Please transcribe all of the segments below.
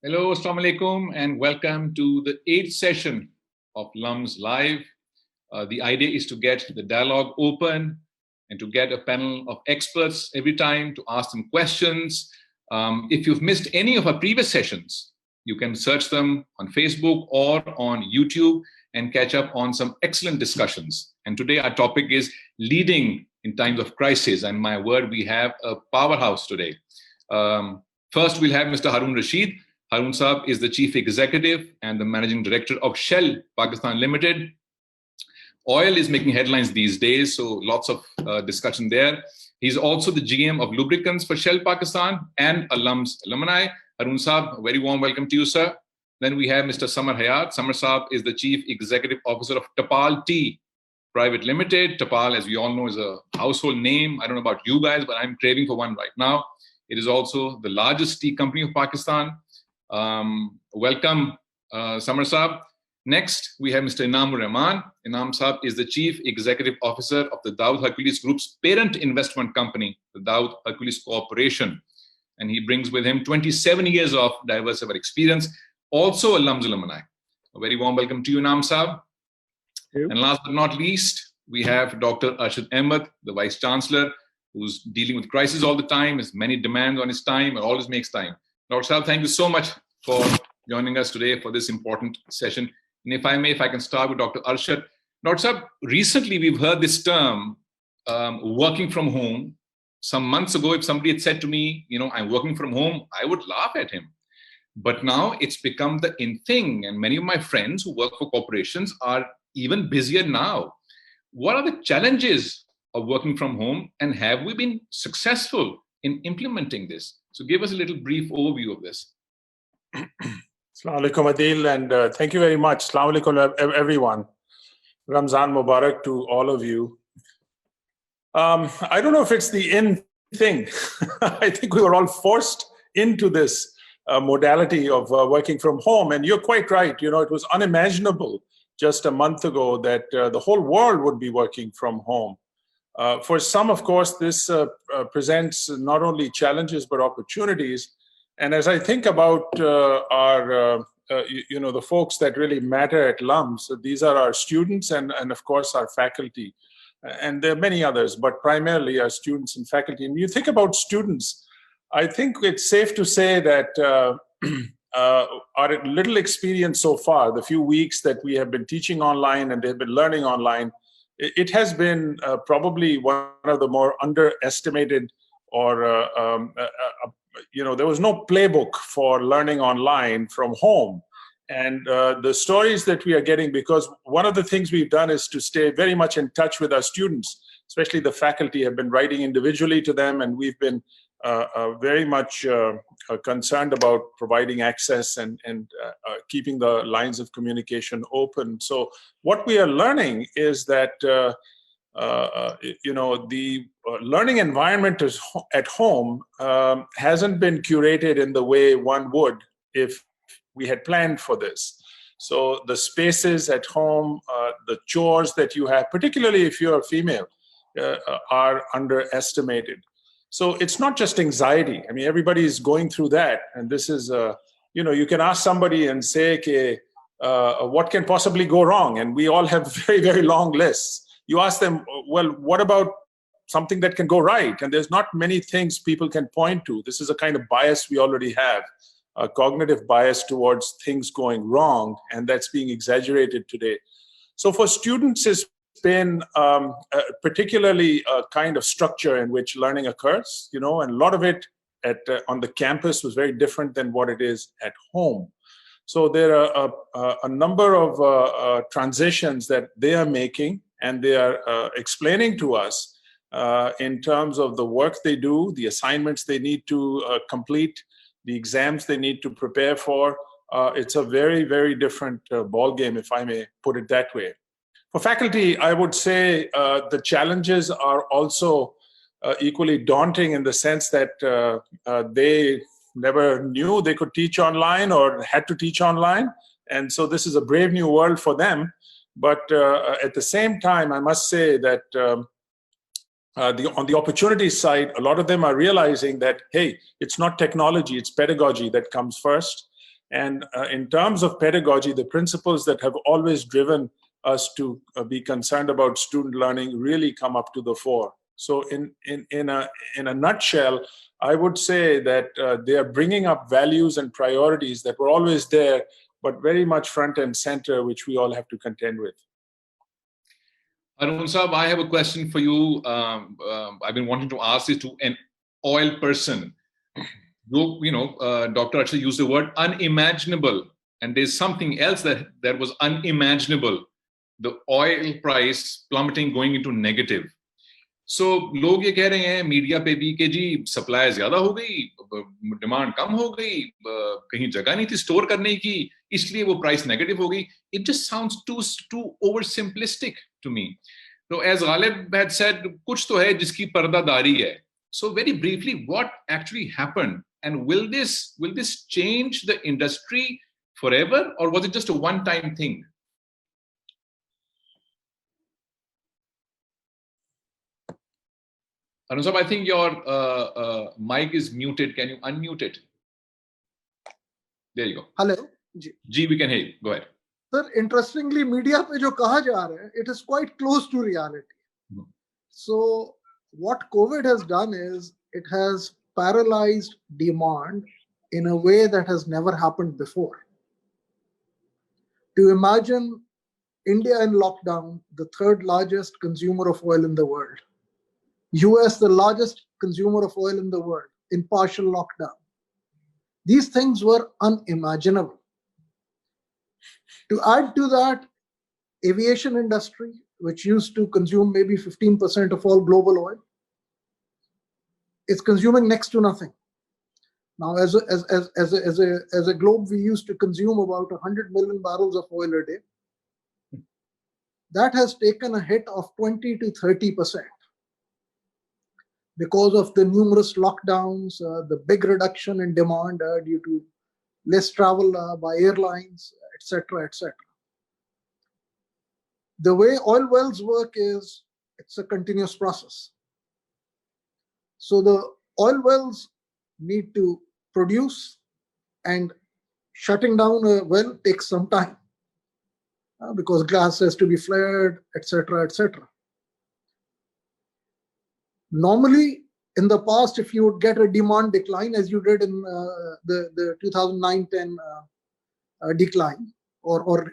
Hello, Assalamu alaikum, and welcome to the 8th session of LUMS Live. The idea is to get the dialogue open and to get a panel of experts every time to ask them questions. If you've missed any of our previous sessions, you can search them on Facebook or on YouTube and catch up on some excellent discussions. And today our topic is leading in times of crisis. And my word, we have a powerhouse today. First, we'll have Mr. Haroon Rashid. Haroon Saab is the Chief Executive and the Managing Director of Shell Pakistan Ltd. Oil is making headlines these days, so lots of discussion there. He's also the GM of Lubricants for Shell Pakistan and a LUMS alumni. Haroon Saab, a very warm welcome to you, sir. Then we have Mr. Samar Hayat. Samar Saab is the Chief Executive Officer of Tapal Tea Private Limited. Tapal, as we all know, is a household name. I don't know about you guys, but I'm craving for one right now. It is also the largest tea company of Pakistan. Welcome, Samar Saab. Next, we have Mr. Inam Rahman. Inam Saab is the Chief Executive Officer of the Dawood Hercules Group's parent investment company, the Dawood Hercules Corporation. And he brings with him 27 years of diversified experience, also a LUMS alumni. A very warm welcome to you, Inam Saab. And last but not least, we have Dr. Arshad Ahmad, the Vice Chancellor, who's dealing with crisis all the time, has many demands on his time, and always makes time. Dr. Saab, thank you so much for joining us today for this important session. And if I may, if I can start with Dr. Arshad. Dr. Saab, recently we've heard this term, working from home. Some months ago, if somebody had said to me, I'm working from home, I would laugh at him. But now it's become the in thing. And many of my friends who work for corporations are even busier now. What are the challenges of working from home? And have we been successful in implementing this? So give us a little brief overview of this. Assalamu alaikum, Adil, and thank you very much. Assalamu alaikum, everyone. Ramzan Mubarak to all of you. I don't know if it's the in thing. I think we were all forced into this modality of working from home. And you're quite right. It was unimaginable just a month ago that the whole world would be working from home. For some, of course, this presents not only challenges but opportunities. And as I think about our, the folks that really matter at LUMS, these are our students and of course our faculty. And there are many others, but primarily our students and faculty. And you think about students, I think it's safe to say that our little experience so far, the few weeks that we have been teaching online and they've been learning online, it has been probably one of the more underestimated or, there was no playbook for learning online from home. And the stories that we are getting, because one of the things we've done is to stay very much in touch with our students, especially the faculty have been writing individually to them, and we've been very much concerned about providing access and keeping the lines of communication open. So what we are learning is that the learning environment at home hasn't been curated in the way one would if we had planned for this. So the spaces at home, the chores that you have, particularly if you're a female, are underestimated. So it's not just anxiety. I mean, everybody is going through that. And this is, you can ask somebody and say, okay, what can possibly go wrong? And we all have very, very long lists. You ask them, well, what about something that can go right? And there's not many things people can point to. This is a kind of bias we already have, a cognitive bias towards things going wrong, and that's being exaggerated today. So for students, it's been particularly a kind of structure in which learning occurs, and a lot of it on the campus was very different than what it is at home. So there are a number of transitions that they are making, and they are explaining to us in terms of the work they do, the assignments they need to complete, the exams they need to prepare for. It's a very, very different ball game, if I may put it that way. For faculty, I would say the challenges are also equally daunting in the sense that they never knew they could teach online or had to teach online. And so this is a brave new world for them. But at the same time, I must say that on the opportunity side, a lot of them are realizing that, hey, it's not technology, it's pedagogy that comes first. And in terms of pedagogy, the principles that have always driven us to be concerned about student learning really come up to the fore. So in a nutshell, I would say that they are bringing up values and priorities that were always there, but very much front and center, which we all have to contend with. Haroon Saab, I have a question for you. I've been wanting to ask this to an oil person. Dr. Arshad used the word unimaginable, and there's something else that was unimaginable. The oil price plummeting, going into negative. So लोग ये कह रहे हैं media पे भी कि जी supply ज्यादा हो गई, डिमांड कम हो गई, कहीं जगह नहीं थी स्टोर करने की, इसलिए वो प्राइस नेगेटिव हो गई. It just sounds too oversimplistic to me. So as Ghalib had said, कुछ तो है जिसकी पर्दादारी है. So very briefly, what actually happened, and will this change the industry forever, or was it just a one-time thing? Haroon Saab, I think your mic is muted. Can you unmute it? There you go. Hello. Ji, we can hear you. Go ahead. Sir, interestingly, media पे जो कहा जा रहा है, it is quite close to reality. So what COVID has done is it has paralyzed demand in a way that has never happened before. To imagine India in lockdown, the third largest consumer of oil in the world. US, the largest consumer of oil in the world, in partial lockdown. These things were unimaginable. To add to that, aviation industry, which used to consume maybe 15% of all global oil, is consuming next to nothing. Now, as a globe, we used to consume about 100 million barrels of oil a day. That has taken a hit of 20 to 30%. Because of the numerous lockdowns, the big reduction in demand due to less travel by airlines, etc., etc. The way oil wells work is it's a continuous process. So the oil wells need to produce, and shutting down a well takes some time because gas has to be flared, etc., etc. Normally, in the past, if you would get a demand decline, as you did in the 2009-10 decline or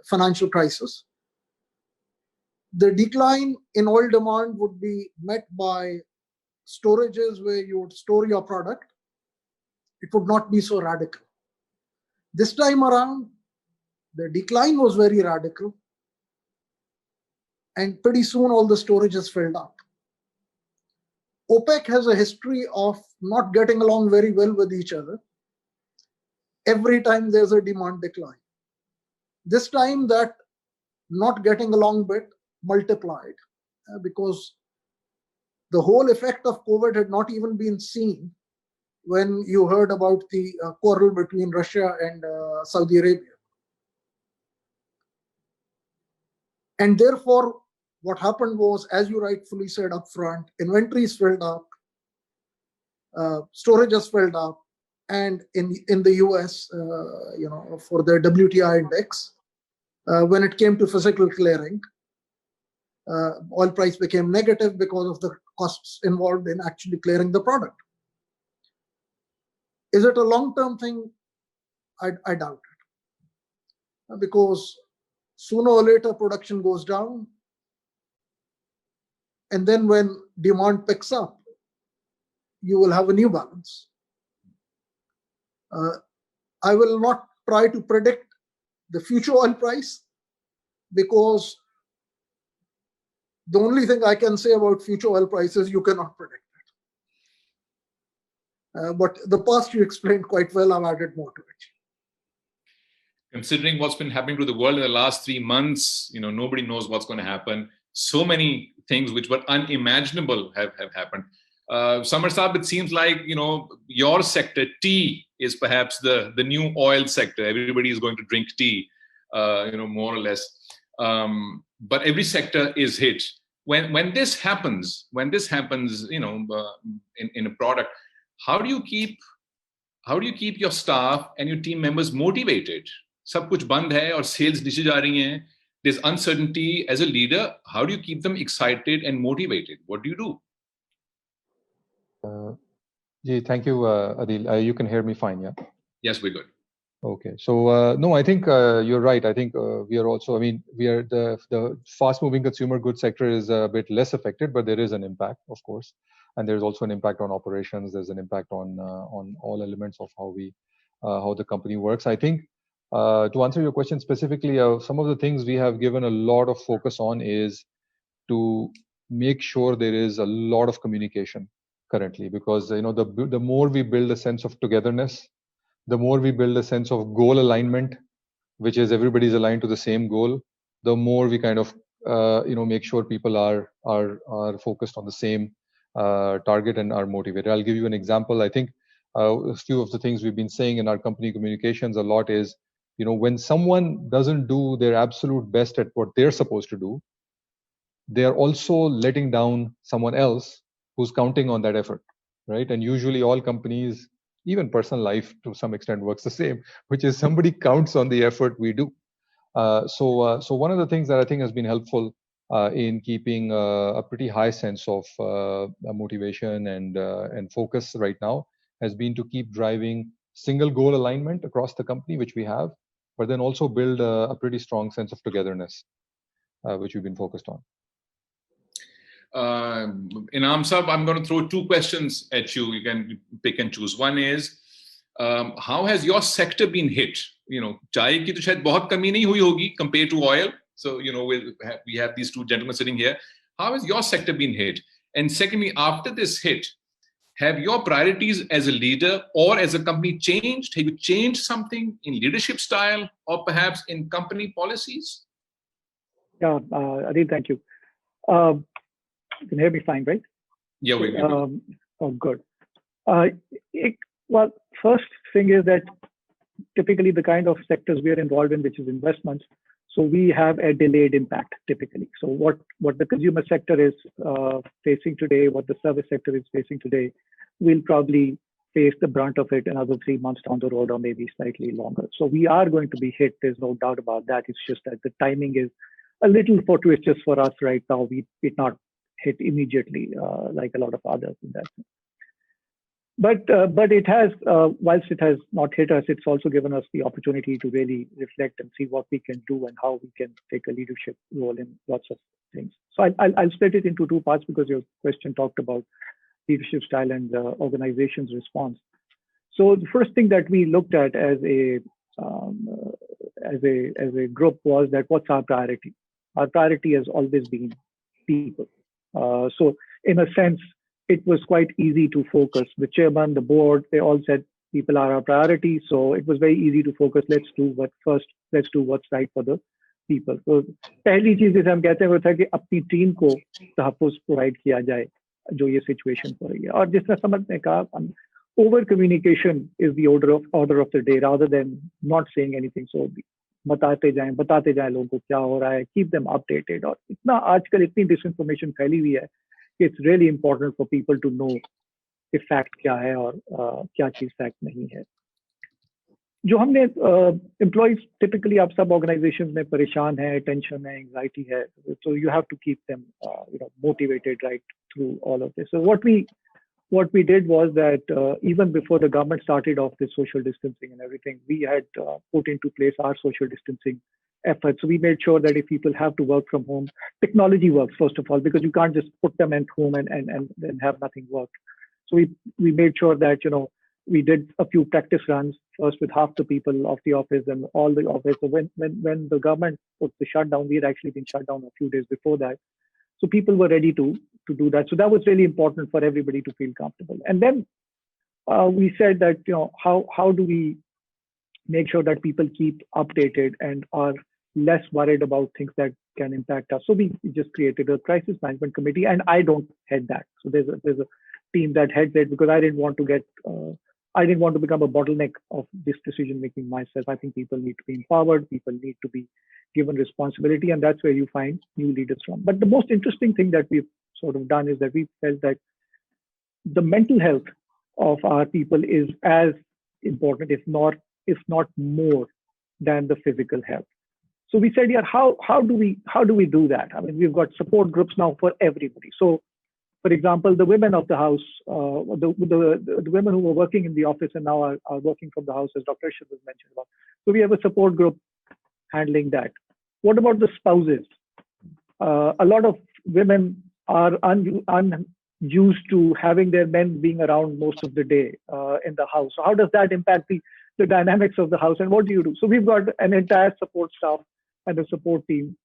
financial crisis, the decline in oil demand would be met by storages where you would store your product. It would not be so radical. This time around, the decline was very radical, and pretty soon all the storage is filled up. OPEC has a history of not getting along very well with each other every time there's a demand decline. This time that not getting along bit multiplied because the whole effect of COVID had not even been seen when you heard about the quarrel between Russia and Saudi Arabia. And therefore, what happened was, as you rightfully said up front, inventories filled up, storages filled up, and in the US, for the WTI index, when it came to physical clearing, oil price became negative because of the costs involved in actually clearing the product. Is it a long-term thing? I doubt it, because sooner or later production goes down, and then when demand picks up, you will have a new balance. I will not try to predict the future oil price, because the only thing I can say about future oil prices, you cannot predict it. But the past you explained quite well. I've added more to it. Considering what's been happening to the world in the last 3 months, nobody knows what's going to happen. So many things which were unimaginable have happened. Samar Saab, it seems like, your sector, tea, is perhaps the new oil sector. Everybody is going to drink tea, more or less. But every sector is hit. When this happens, in a product, how do you keep how do you keep your staff and your team members motivated? सब कुछ बंद है और sales नीचे जा रही हैं. There's uncertainty. As a leader, how do you keep them excited and motivated? What do you do? Thank you, Adil. You can hear me fine, yeah? Yes, we're good. Okay, so no, I think you're right. I think we are also, we are the fast-moving consumer goods sector is a bit less affected, but there is an impact, of course, and there's also an impact on operations. There's an impact on all elements of how the company works. I think to answer your question specifically, some of the things we have given a lot of focus on is to make sure there is a lot of communication currently, because the more we build a sense of togetherness, the more we build a sense of goal alignment, which is everybody's aligned to the same goal, the more we kind of make sure people are focused on the same target and are motivated. I'll give you an example. I think a few of the things we've been saying in our company communications a lot is, when someone doesn't do their absolute best at what they're supposed to do, they are also letting down someone else who's counting on that effort, right? And usually all companies, even personal life to some extent, works the same, which is somebody counts on the effort we do. So one of the things that I think has been helpful in keeping a pretty high sense of motivation and focus right now has been to keep driving single goal alignment across the company, which we have, but then also build a pretty strong sense of togetherness, which we've been focused on. Inam Sab, I'm going to throw two questions at you. You can pick and choose. One is, how has your sector been hit? Chai ki to shayad bahut kami nahi hui hogi compared to oil. So, we have these two gentlemen sitting here. How has your sector been hit? And secondly, after this hit, have your priorities as a leader or as a company changed? Have you changed something in leadership style or perhaps in company policies? Yeah, Adil, thank you. You can hear me fine, right? Yeah, we can. Oh, good. Well, first thing is that typically the kind of sectors we are involved in, which is investments, so we have a delayed impact typically. So what the consumer sector is facing today, what the service sector is facing today, we'll probably face the brunt of it another 3 months down the road or maybe slightly longer. So we are going to be hit. There's no doubt about that. It's just that the timing is a little fortuitous for us right now. We did not hit immediately like a lot of others in that sense. But it has, whilst it has not hit us, it's also given us the opportunity to really reflect and see what we can do and how we can take a leadership role in lots of things. So I'll split it into two parts because your question talked about leadership style and the organization's response. So the first thing that we looked at as a group was that what's our priority? Our priority has always been people. So in a sense, it was quite easy to focus. The chairman, the board, they all said people are our priority. So it was very easy to focus. Let's do what's right for the people. So पहली चीज जैसे हम कहते हैं वो था कि अपनी टीम को तहफ़्फ़ुज़ प्रोवाइड किया जाए जो ये सिचुएशन हो रही है. और जिस तरह समझ ने कहा, over communication is the order of the day rather than not saying anything. So बताते जाएं लोगों को क्या हो रहा है, keep them updated. और इतना आजकल इतनी disinformation फैली हुई है, it's really important for people to know कि fact क्या है और क्या चीज fact नहीं है. जो हमने employees typically आप सब organizations में परेशान हैं, tension है, anxiety है, so you have to keep them motivated right through all of this. So what we did was that even before the government started off this social distancing and everything, we had put into place our social distancing efforts. So we made sure that if people have to work from home, technology works first of all, because you can't just put them at home and then have nothing work. So we made sure that we did a few practice runs first with half the people of the office and all the office. So when the government put the shutdown, we had actually been shut down a few days before that. So people were ready to do that. So that was really important for everybody to feel comfortable. And then we said that, how do we make sure that people keep updated and are less worried about things that can impact us? So we just created a crisis management committee, and I don't head that. So there's a team that heads it because I didn't want to become a bottleneck of this decision making myself. I think people need to be empowered. People need to be given responsibility, and that's where you find new leaders from. But the most interesting thing that we've sort of done is that we felt that the mental health of our people is as important, if not more than the physical health. So we said, yeah, how do we do that? I mean, we've got support groups now for everybody. So, for example, the women of the house, the women who were working in the office and now are working from the house, as Dr. Arshad was mentioned about. So we have a support group handling that. What about the spouses? A lot of women are unused to having their men being around most of the day in the house. So how does that impact the dynamics of the house, and what do you do? So we've got an entire support staff and a support team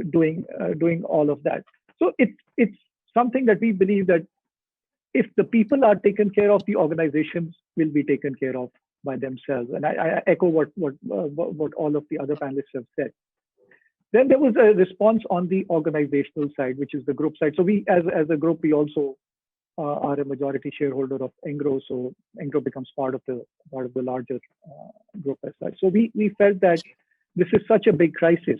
doing all of that. So it's something that we believe that if the people are taken care of, the organizations will be taken care of by themselves. And I echo what all of the other panelists have said. Then there was a response on the organizational side, which is the group side. So we, as a group, we also are a majority shareholder of Engro. So Engro becomes part of the larger group as such. So we felt that this is such a big crisis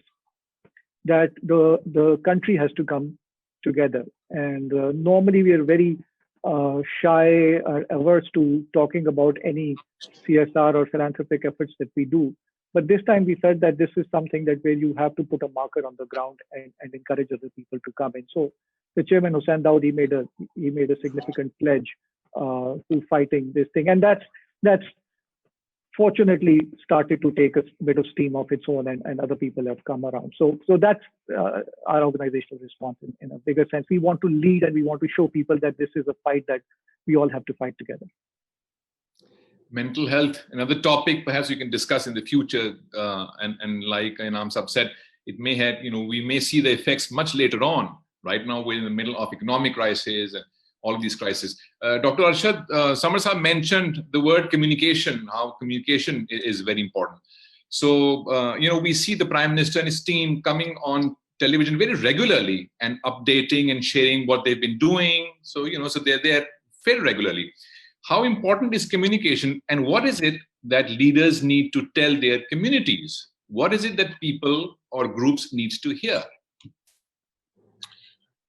that the country has to come together. And normally we are very shy or averse to talking about any CSR or philanthropic efforts that we do. But this time we felt that this is something that where you have to put a marker on the ground and encourage other people to come in. So the chairman, Hussain Dawood, he made a significant pledge to fighting this thing. And that's fortunately started to take a bit of steam of its own, and other people have come around. So that's our organizational response in a bigger sense. We want to lead and we want to show people that this is a fight that we all have to fight together. Mental health, another topic perhaps we can discuss in the future. And like Inam Sahab said, it may have, we may see the effects much later on. Right now, we're in the middle of economic crisis and all of these crises. Dr. Arshad, Samar Sahab mentioned the word communication, how communication is very important. So, we see the Prime Minister and his team coming on television very regularly and updating and sharing what they've been doing. So, so they're there very regularly. How important is communication, and what is it that leaders need to tell their communities? What is it that people or groups need to hear?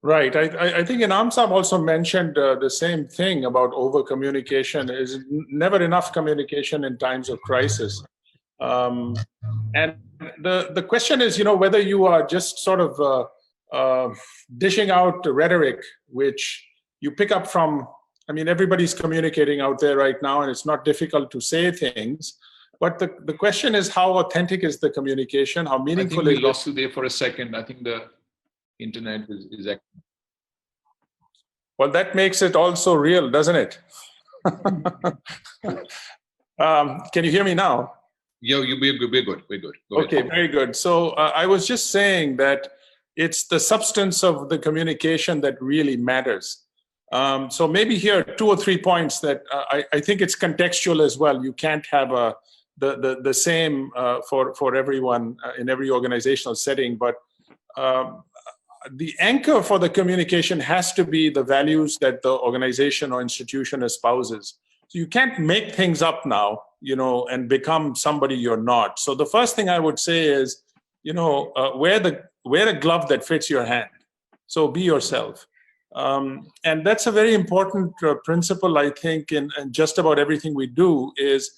Right. I think Inam Sahab also mentioned the same thing about over-communication. Is never enough communication in times of crisis. And the question is, whether you are just sort of dishing out rhetoric, which you pick up from, everybody's communicating out there right now, and it's not difficult to say things. But the question is, how authentic is the communication? How meaningful is it? I think we lost you there for a second. I think the internet is active. Well, that makes it also real, doesn't it? Can you hear me now? Yeah, we're good. We're good. Go okay, ahead. Very good. So I was just saying that it's the substance of the communication that really matters. So maybe here 2 or 3 points that I think it's contextual as well. You can't have the same for everyone in every organizational setting, but the anchor for the communication has to be the values that the organization or institution espouses. So you can't make things up now, and become somebody you're not. So the first thing I would say is, wear a glove that fits your hand. So be yourself. And that's a very important principle, I think, in just about everything we do is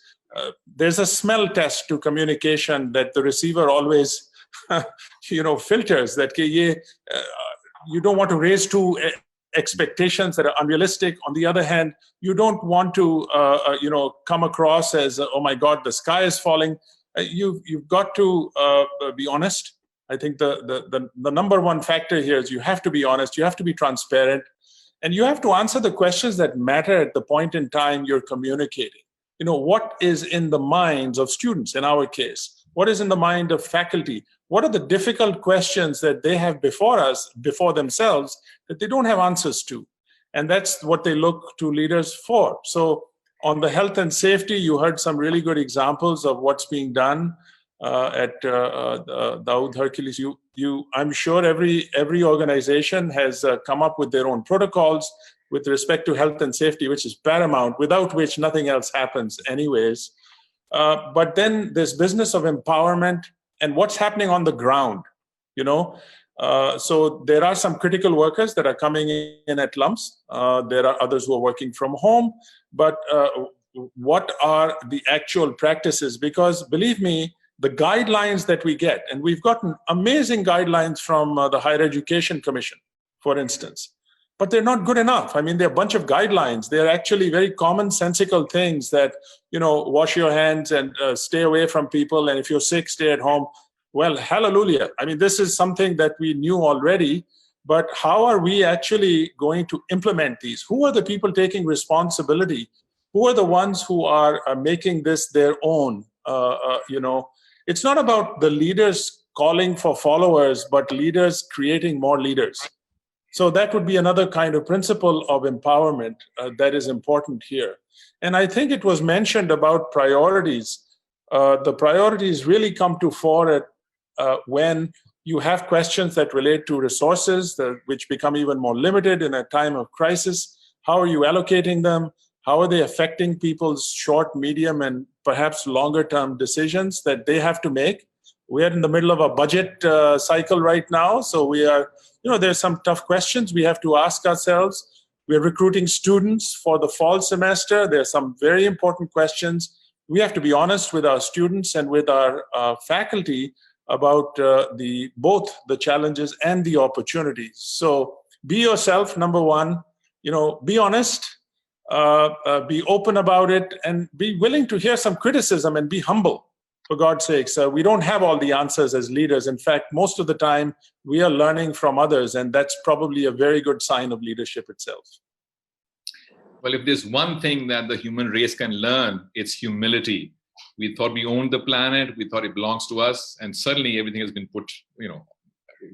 there's a smell test to communication that the receiver always filters, that you don't want to raise two expectations that are unrealistic. On the other hand, you don't want to come across as oh my God, the sky is falling. You've got to be honest. I think the number one factor here is you have to be honest, you have to be transparent, and you have to answer the questions that matter at the point in time you're communicating. What is in the minds of students in our case? What is in the mind of faculty? What are the difficult questions that they have before themselves, that they don't have answers to? And that's what they look to leaders for. So on the health and safety, you heard some really good examples of what's being done at Dawood, Hercules. I'm sure every organization has come up with their own protocols with respect to health and safety, which is paramount, without which nothing else happens anyways. But then this business of empowerment and what's happening on the ground, so there are some critical workers that are coming in at LUMS. There are others who are working from home. But what are the actual practices, because believe me, the guidelines that we get, and we've gotten amazing guidelines from the Higher Education Commission, for instance, but they're not good enough. I mean, they're a bunch of guidelines. They're actually very commonsensical things that, wash your hands and stay away from people. And if you're sick, stay at home. Well, hallelujah. I mean, this is something that we knew already, but how are we actually going to implement these? Who are the people taking responsibility? Who are the ones who are making this their own? It's not about the leaders calling for followers, but leaders creating more leaders. So that would be another kind of principle of empowerment that is important here. And I think it was mentioned about priorities. The priorities really come to fore when you have questions that relate to resources, which become even more limited in a time of crisis. How are you allocating them? How are they affecting people's short, medium, and perhaps longer term decisions that they have to make? We are in the middle of a budget cycle right now. So we are, there's some tough questions we have to ask ourselves. We're recruiting students for the fall semester. There's some very important questions. We have to be honest with our students and with our faculty about both the challenges and the opportunities. So be yourself, number one, be honest, be open about it, and be willing to hear some criticism and be humble, for God's sake. So we don't have all the answers as leaders. In fact, most of the time we are learning from others, and that's probably a very good sign of leadership itself. Well, if there's one thing that the human race can learn, it's humility. We thought we owned the planet, we thought it belongs to us, and suddenly everything has been put,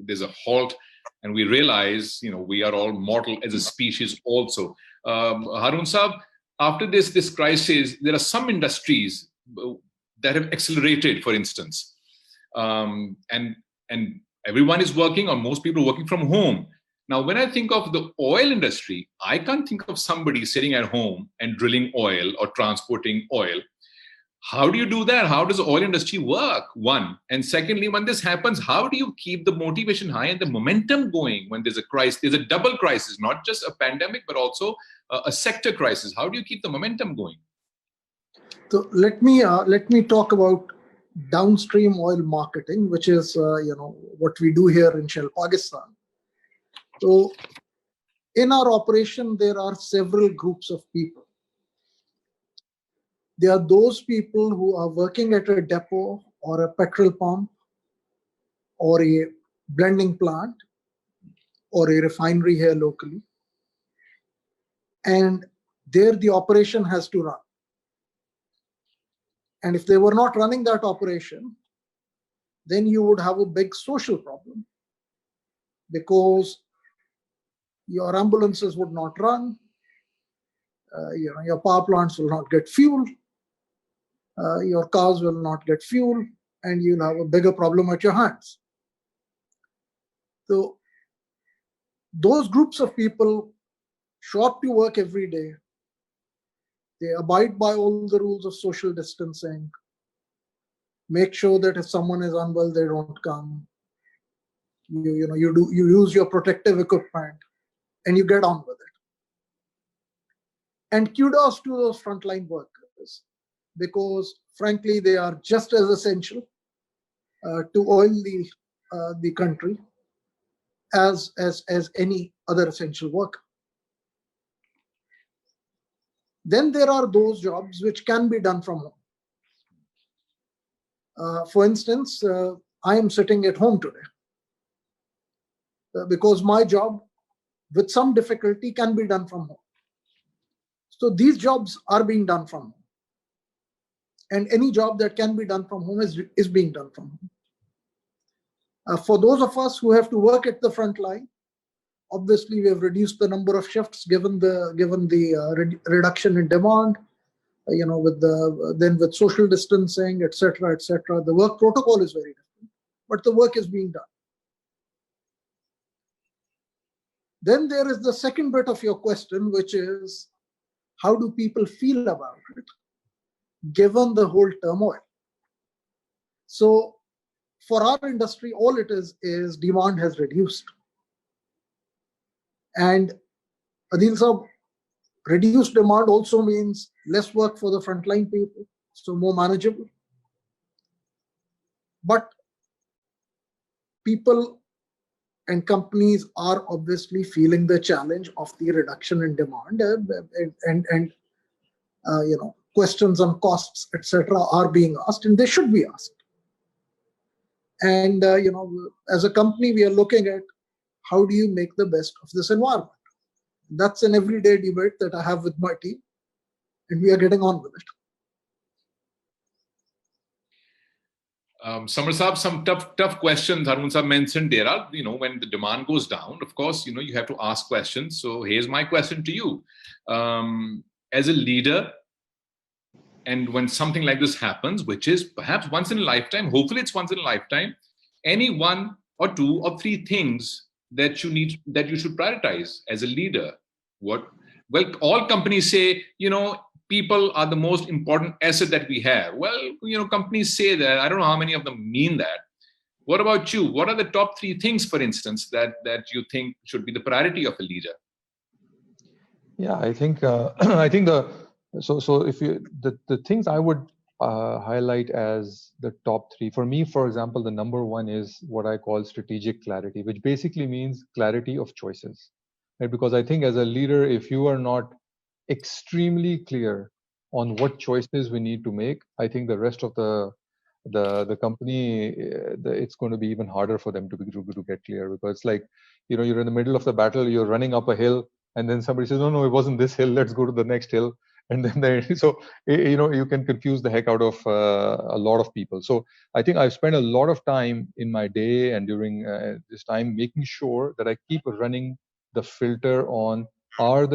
there's a halt, and we realize, we are all mortal as a species also. Haroon Saab, after this crisis, there are some industries that have accelerated, for instance, and everyone is working, or most people are working from home. Now, when I think of the oil industry, I can't think of somebody sitting at home and drilling oil or transporting oil. How do you do that? How does the oil industry work? One. And secondly, when this happens, how do you keep the motivation high and the momentum going when there's a crisis? There's a double crisis, not just a pandemic, but also a sector crisis. How do you keep the momentum going? So let me talk about downstream oil marketing, which is what we do here in Shell Pakistan. So in our operation, there are several groups of people. There are those people who are working at a depot or a petrol pump or a blending plant or a refinery here locally. And there the operation has to run. And if they were not running that operation, then you would have a big social problem, because your ambulances would not run, your power plants will not get fuel, your cars will not get fuel, and you'll have a bigger problem at your hands. So those groups of people show up to work every day. They abide by all the rules of social distancing, make sure that if someone is unwell, they don't come. You use your protective equipment, and you get on with it. And kudos to those frontline workers, because frankly, they are just as essential to oil the country as any other essential worker. Then there are those jobs which can be done from home. For instance, I am sitting at home today because my job, with some difficulty, can be done from home. So these jobs are being done from home. And any job that can be done from home is being done from home. For those of us who have to work at the front line, obviously we have reduced the number of shifts given the reduction in demand. With social distancing, etc., the work protocol is very different, but the work is being done. Then there is the second bit of your question, which is, how do people feel about it, given the whole turmoil? So for our industry, all it is demand has reduced. And Adil Saab, Reduced demand also means less work for the frontline people, so more manageable. But people and companies are obviously feeling the challenge of the reduction in demand, and questions on costs, etc., are being asked, and they should be asked. And as a company, we are looking at how do you make the best of this environment. That's an everyday debate that I have with my team, and we are getting on with it. Samar Saab, some tough questions Haroon Saab mentioned there are, when the demand goes down, of course, you have to ask questions. So here's my question to you. As a leader, and when something like this happens, which is perhaps once in a lifetime, hopefully it's once in a lifetime, any one or two or three things that you should prioritize as a leader. Well, all companies say, people are the most important asset that we have. Well, companies say that. I don't know how many of them mean that. What about you? What are the top three things, for instance, that you think should be the priority of a leader? Yeah, I think so if the things I would highlight as the top three, for me, for example, the number one is what I call strategic clarity, which basically means clarity of choices, right? Because I think as a leader, if you are not extremely clear on what choices we need to make, I think the rest of the company, it's going to be even harder for them to get clear, because it's like, you're in the middle of the battle, you're running up a hill, and then somebody says, no, it wasn't this hill, let's go to the next hill. And then you can confuse the heck out of a lot of people. So I think I've spent a lot of time in my day and during this time making sure that I keep running the filter on, are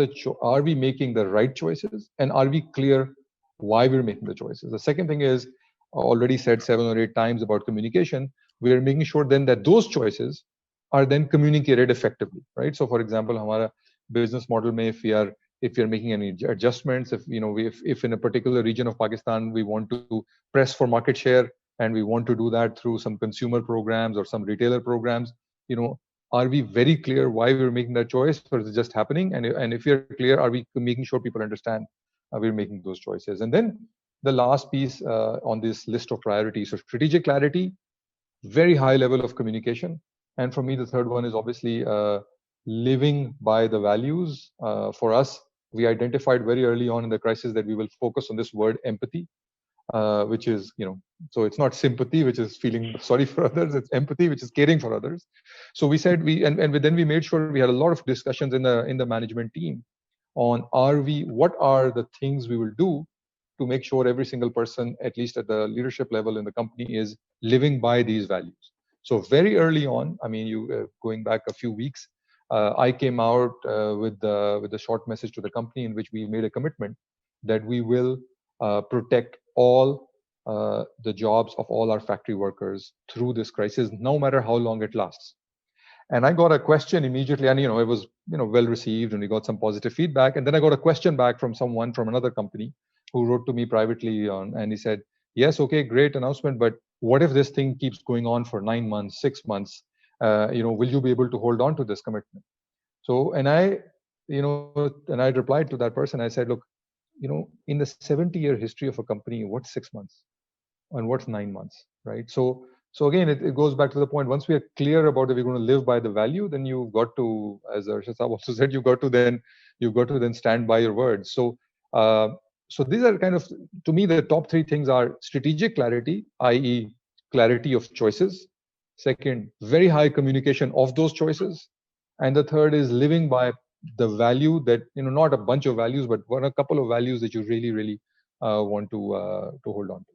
we making the right choices, and are we clear why we're making the choices? The second thing is, already said 7 or 8 times about communication, we are making sure then that those choices are then communicated effectively, right? So for example, our business model may, if we are making any adjustments, if in a particular region of Pakistan we want to press for market share, and we want to do that through some consumer programs or some retailer programs, are we very clear why we're making that choice, or is it just happening? And if you're clear, are we making sure people understand we're making those choices? And then the last piece on this list of priorities, so strategic clarity, very high level of communication. And for me, the third one is obviously living by the values. For us, we identified very early on in the crisis that we will focus on this word empathy, which is, so it's not sympathy, which is feeling sorry for others. It's empathy, which is caring for others. So we said then we made sure we had a lot of discussions in the management team on what are the things we will do to make sure every single person, at least at the leadership level in the company, is living by these values. So very early on, going back a few weeks, I came out with a short message to the company in which we made a commitment that we will protect all the jobs of all our factory workers through this crisis, no matter how long it lasts. And I got a question immediately, and it was well received, and we got some positive feedback. And then I got a question back from someone from another company who wrote to me privately and he said, yes, okay, great announcement, but what if this thing keeps going on for 9 months, 6 months? Will you be able to hold on to this commitment? So, and I replied to that person. I said, look, in the 70-year history of a company, what's 6 months and what's 9 months, right? So again, it goes back to the point. Once we are clear about that we're going to live by the value, then you've got to, as Arshad also said, you've got to then stand by your words. So these are kind of, to me, the top three things are strategic clarity, i.e. clarity of choices. Second, very high communication of those choices. And the third is living by the value that, not a bunch of values, but a couple of values that you really, really want to hold on to.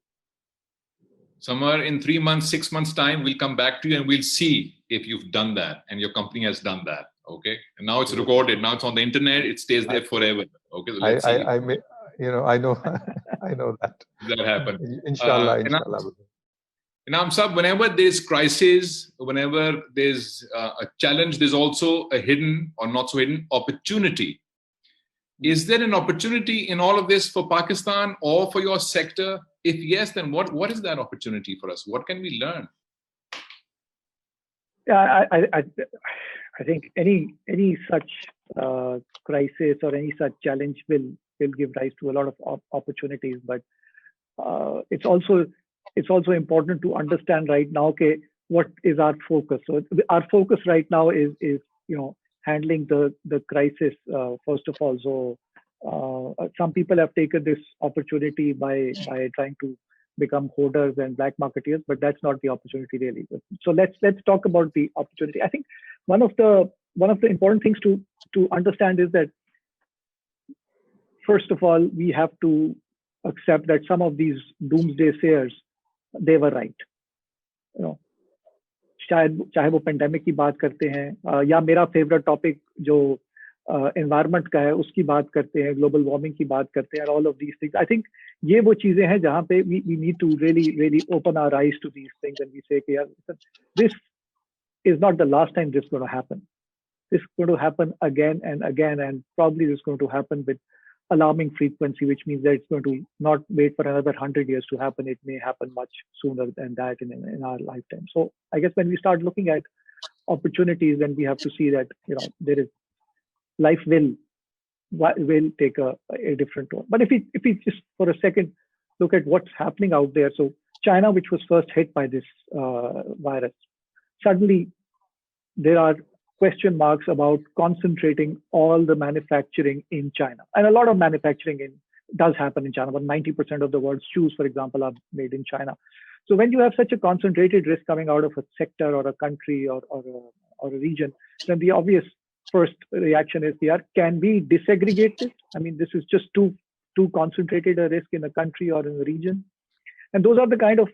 Somewhere in 3 months, 6 months time, we'll come back to you and we'll see if you've done that and your company has done that. Okay. And now it's recorded. Now it's on the internet. It stays there forever. Okay. So let's see. I know that. That happened. Inshallah. Inam Sahab, whenever there's crisis, whenever there's a challenge, there's also a hidden or not so hidden opportunity. Is there an opportunity in all of this for Pakistan or for your sector? If yes, then what is that opportunity for us? What can we learn? Yeah, I think any such crisis or any such challenge will give rise to a lot of opportunities. But it's also important to understand right now, okay, what is our focus? So our focus right now is handling the crisis first of all. So some people have taken this opportunity by trying to become hoarders and black marketeers, but that's not the opportunity really. So let's talk about the opportunity. I think one of the important things to understand is that first of all, we have to accept that some of these doomsday sayers, they were right. चाहे वो pandemic की बात करते हैं या मेरा favourite topic जो environment का है उसकी बात करते हैं, ग्लोबल वार्मिंग की बात करते हैं, all of these things. I think ये वो चीजें हैं जहां पे we need to really open our eyes to these things and we say कि यार this is not the last time this going to happen. This is going to happen again and again, and probably this is going to happen with alarming frequency, which means that it's going to not wait for another 100 years to happen. It may happen much sooner than that in our lifetime. So I guess when we start looking at opportunities, then we have to see that there is life will take a different tone. But if we just for a second look at what's happening out there, so China, which was first hit by this virus, suddenly there are question marks about concentrating all the manufacturing in China. And a lot of manufacturing does happen in China. About 90% of the world's shoes, for example, are made in China. So when you have such a concentrated risk coming out of a sector or a country or a region, then the obvious first reaction is, can we disaggregate this? I mean, this is just too concentrated a risk in a country or in a region. And those are the kind of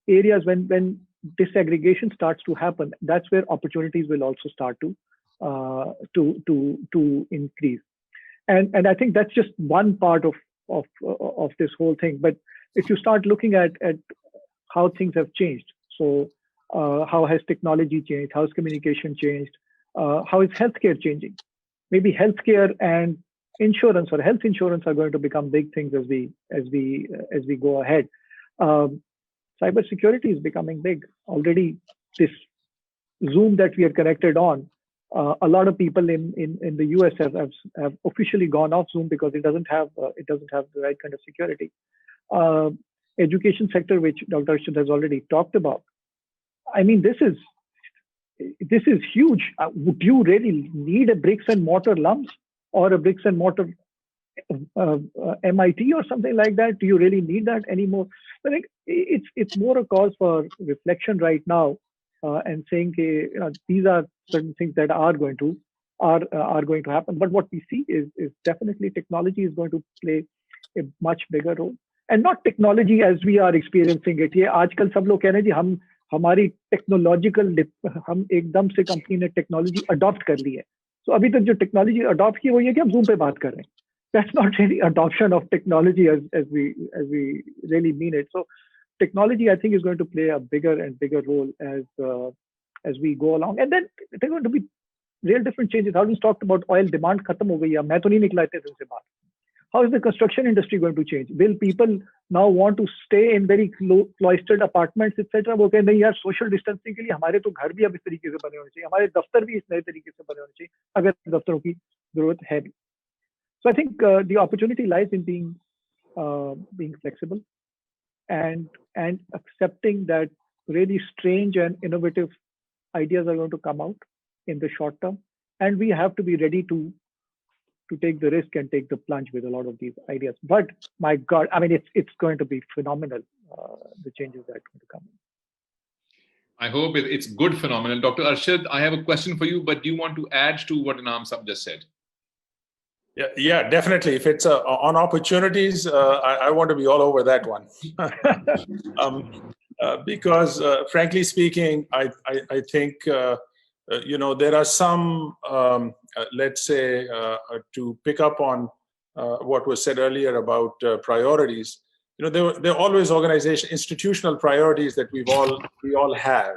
areas when disaggregation starts to happen, that's where opportunities will also start to increase. And I think that's just one part of this whole thing. But if you start looking at how things have changed, so how has technology changed? How has communication changed? How is healthcare changing? Maybe healthcare and insurance or health insurance are going to become big things as we go ahead. Cybersecurity is becoming big. Already this Zoom that we are connected on, a lot of people in the US have officially gone off Zoom because it doesn't have the right kind of security. Education sector, which Dr. Arshad has already talked about. I mean, this is huge. Would you really need a bricks and mortar LUMS or a bricks and mortar MIT or something like that? Do you really need that anymore? I think it's more a cause for reflection right now, and saying these are certain things that are going to happen. But what we see is definitely technology is going to play a much bigger role, and not technology as we are experiencing it. ये आजकल सब लोग कह रहे हैं जी हमारी technological हम एकदम से कंपनी ने टेक्नोलॉजी अडॉप्ट कर ली है. So अभी तक जो टेक्नोलॉजी अडॉप्ट की वो ये कि हम Zoom पे बात कर रहे हैं. That's not really adoption of technology as we really mean it. So technology, I think, is going to play a bigger and bigger role as we go along. And then there are going to be real different changes. Haroon's talked about oil demand khatam ho gayi hai. Main to nahi nikla itne din se baat. How is the construction industry going to change? Will people now want to stay in very cloistered apartments, etc.? वो कहें नहीं यार, social distancing के लिए हमारे तो घर भी अब इस तरीके से बने होने चाहिए, हमारे दफ्तर भी इस नए तरीके से बने होने चाहिए अगर दफ्तरों की जरूरत है भी. So I think the opportunity lies in being flexible and accepting that really strange and innovative ideas are going to come out in the short term, and we have to be ready to take the risk and take the plunge with a lot of these ideas. But my God, I mean, it's going to be phenomenal, the changes that are going to come in. I hope it's good, phenomenal. Dr. Arshad, I have a question for you, but do you want to add to what Inam Sab just said? Yeah, definitely. If it's on opportunities, I want to be all over that one. Because frankly speaking, I think, there are some, let's say, to pick up on what was said earlier about priorities, there are always institutional priorities that we all have,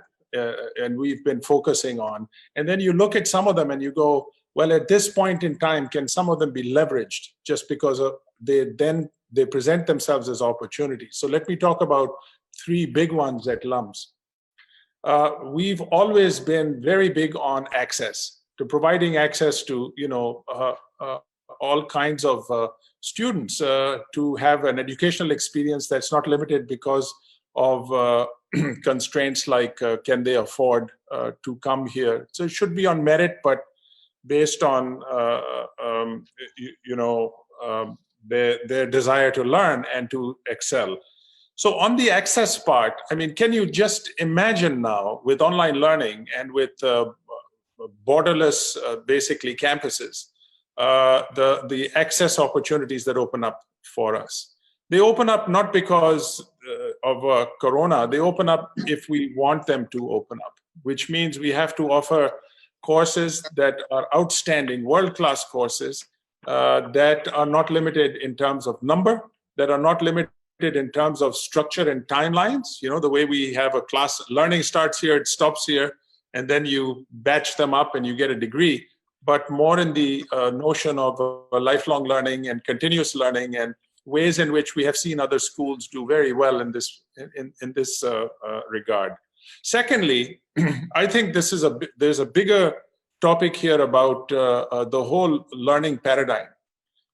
and we've been focusing on. And then you look at some of them and you go, well, at this point in time, can some of them be leveraged just because they present themselves as opportunities? So let me talk about three big ones at LUMS. We've always been very big on access. to providing access to, all kinds of students to have an educational experience that's not limited because of constraints like can they afford to come here. So it should be on merit, but based on their desire to learn and to excel. So on the access part, I mean, can you just imagine now with online learning and with borderless, basically campuses, the access opportunities that open up for us? They open up not because of Corona, they open up if we want them to open up, which means we have to offer courses that are outstanding, world-class courses that are not limited in terms of number, that are not limited in terms of structure and timelines. The way we have a class, learning starts here, it stops here, and then you batch them up and you get a degree, but more in the notion of lifelong learning and continuous learning and ways in which we have seen other schools do very well in this regard. Secondly, I think there's a bigger topic here about the whole learning paradigm,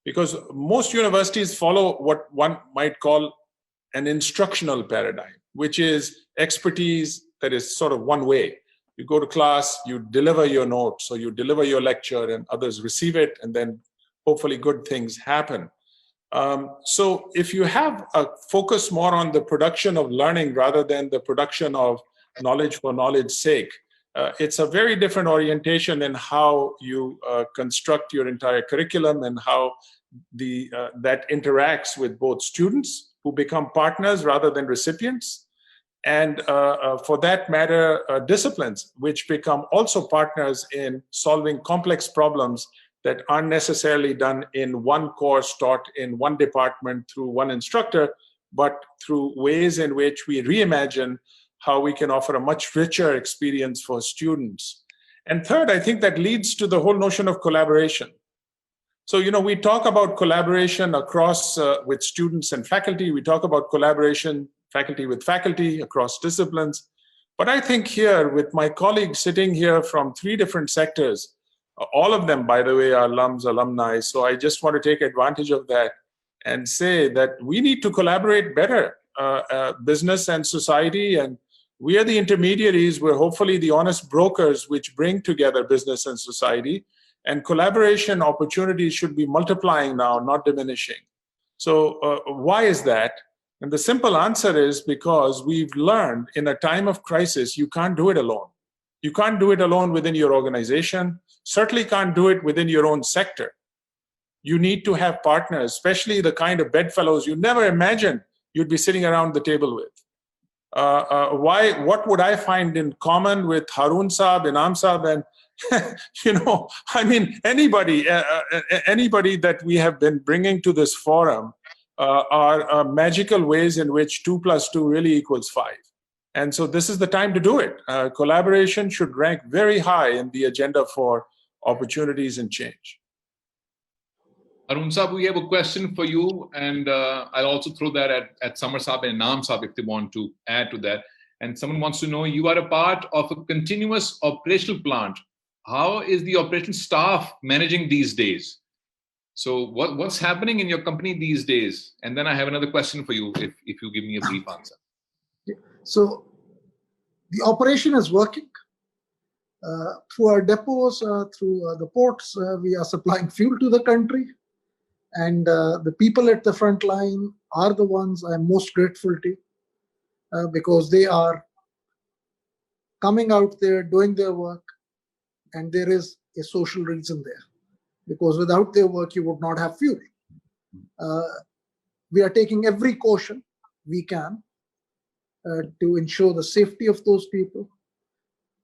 because most universities follow what one might call an instructional paradigm, which is expertise that is sort of one way. You go to class, you deliver your notes, or you deliver your lecture, and others receive it, and then hopefully good things happen. So if you have a focus more on the production of learning rather than the production of knowledge for knowledge's sake, it's a very different orientation in how you construct your entire curriculum and how that interacts with both students who become partners rather than recipients, and for that matter, disciplines which become also partners in solving complex problems that aren't necessarily done in one course taught in one department through one instructor, but through ways in which we reimagine how we can offer a much richer experience for students. And third, I think that leads to the whole notion of collaboration. So, we talk about collaboration across with students and faculty. We talk about collaboration, faculty with faculty across disciplines. But I think here, with my colleagues sitting here from 3 different sectors, all of them, by the way, are LUMS alumni. So I just want to take advantage of that and say that we need to collaborate better, business and society. And we are the intermediaries. We're hopefully the honest brokers which bring together business and society. And collaboration opportunities should be multiplying now, not diminishing. So why is that? And the simple answer is because we've learned in a time of crisis, you can't do it alone. You can't do it alone within your organization, certainly can't do it within your own sector. You need to have partners, especially the kind of bedfellows you never imagined you'd be sitting around the table with. What would I find in common with Haroon Saab, Inam Saab, and anybody that we have been bringing to this forum are magical ways in which 2 + 2 really equals 5. And so this is the time to do it. Collaboration should rank very high in the agenda for opportunities and change. Haroon Saab, we have a question for you, and I'll also throw that at Samar Saab and Inam Saab if they want to add to that. And someone wants to know, you are a part of a continuous operational plant. How is the operation staff managing these days? So what's happening in your company these days? And then I have another question for you if you give me a brief answer. So the operation is working. Through our depots, through the ports, we are supplying fuel to the country. And the people at the front line are the ones I'm most grateful to because they are coming out there, doing their work, and there is a social reason there. Because without their work, you would not have fuel. We are taking every caution we can to ensure the safety of those people.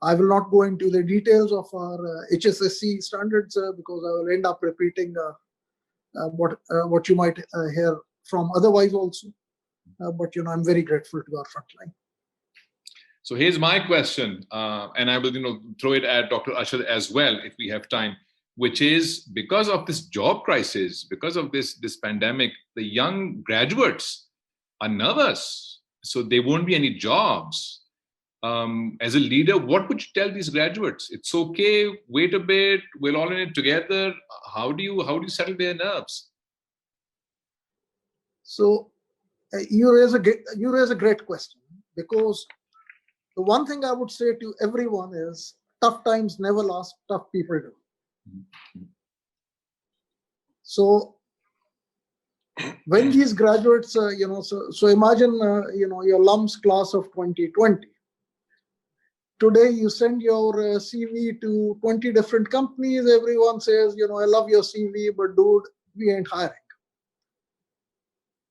I will not go into the details of our HSSC standards because I will end up repeating what you might hear from otherwise also. But I'm very grateful to our frontline. So here's my question, and I will throw it at Dr. Arshad as well if we have time, which is because of this job crisis, because of this pandemic, the young graduates are nervous. So there won't be any jobs. as a leader, what would you tell these graduates? It's okay, wait a bit, we're all in it together. How do you settle their nerves? So you raise a great question, because the one thing I would say to everyone is tough times never last, tough people do. Mm-hmm. So when these graduates, so imagine, your LUMS class of 2020. Today you send your CV to 20 different companies. Everyone says, I love your CV, but dude, we ain't hiring.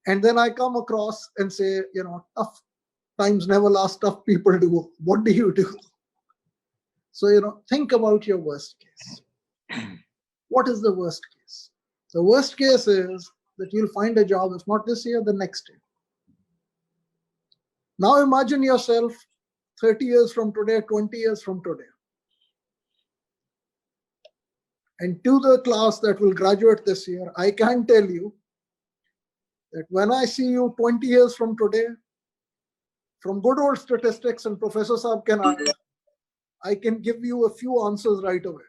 And then I come across and say, tough times never last, tough people do. What do you do? So, think about your worst case. What is the worst case? The worst case is that you'll find a job, if not this year, the next year. Now imagine yourself 30 years from today, 20 years from today. And to the class that will graduate this year, I can tell you that when I see you 20 years from today, from good old statistics, and Professor Saab can add, I can give you a few answers right away.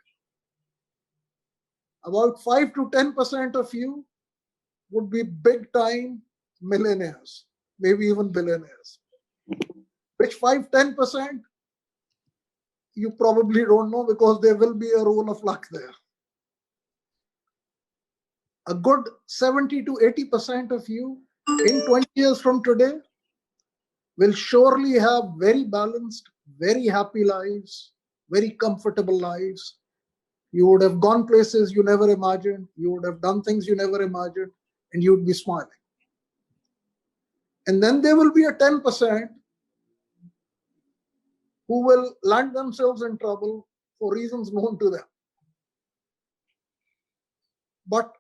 About 5 to 10% of you would be big time millionaires, maybe even billionaires. Which 5-10% you probably don't know, because there will be a roll of luck there. A good 70 to 80% of you in 20 years from today will surely have very balanced, very happy lives, very comfortable lives. You would have gone places you never imagined. You would have done things you never imagined, and you would be smiling. And then there will be a 10% who will land themselves in trouble for reasons known to them. But